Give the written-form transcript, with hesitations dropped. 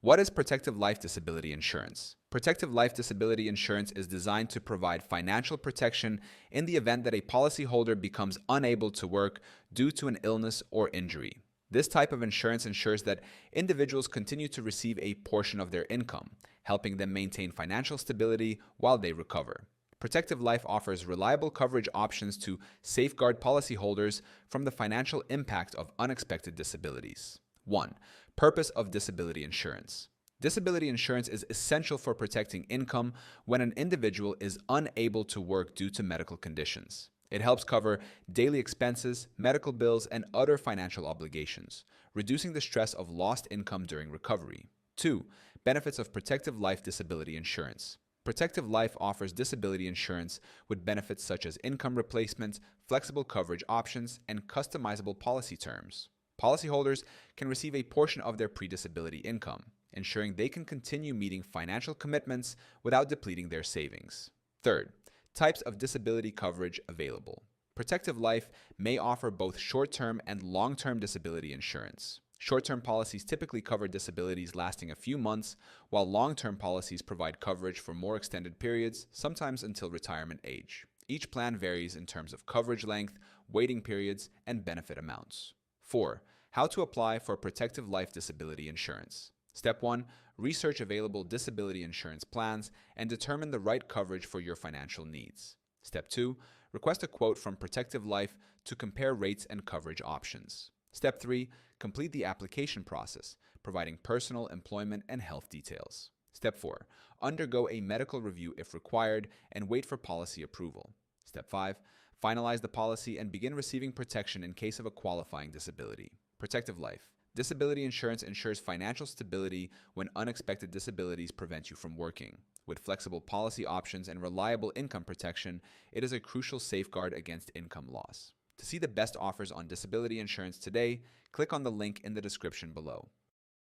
What is Protective Life Disability Insurance? Protective Life Disability Insurance is designed to provide financial protection in the event that a policyholder becomes unable to work due to an illness or injury. This type of insurance ensures that individuals continue to receive a portion of their income, helping them maintain financial stability while they recover. Protective Life offers reliable coverage options to safeguard policyholders from the financial impact of unexpected disabilities. 1. Purpose of disability insurance. Disability insurance is essential for protecting income when an individual is unable to work due to medical conditions. It helps cover daily expenses, medical bills, and other financial obligations, reducing the stress of lost income during recovery. 2. Benefits of Protective Life Disability Insurance. Protective Life offers disability insurance with benefits such as income replacement, flexible coverage options, and customizable policy terms. Policyholders can receive a portion of their pre-disability income, ensuring they can continue meeting financial commitments without depleting their savings. Third, types of disability coverage available. Protective Life may offer both short-term and long-term disability insurance. Short-term policies typically cover disabilities lasting a few months, while long-term policies provide coverage for more extended periods, sometimes until retirement age. Each plan varies in terms of coverage length, waiting periods, and benefit amounts. 4. How to apply for Protective Life Disability Insurance. Step 1. Research available disability insurance plans and determine the right coverage for your financial needs. Step 2. Request a quote from Protective Life to compare rates and coverage options. Step 3. Complete the application process, providing personal, employment, and health details. Step 4. Undergo a medical review if required and wait for policy approval. Step 5. Finalize the policy and begin receiving protection in case of a qualifying disability. Protective Life. Disability insurance ensures financial stability when unexpected disabilities prevent you from working. With flexible policy options and reliable income protection, it is a crucial safeguard against income loss. To see the best offers on disability insurance today, click on the link in the description below.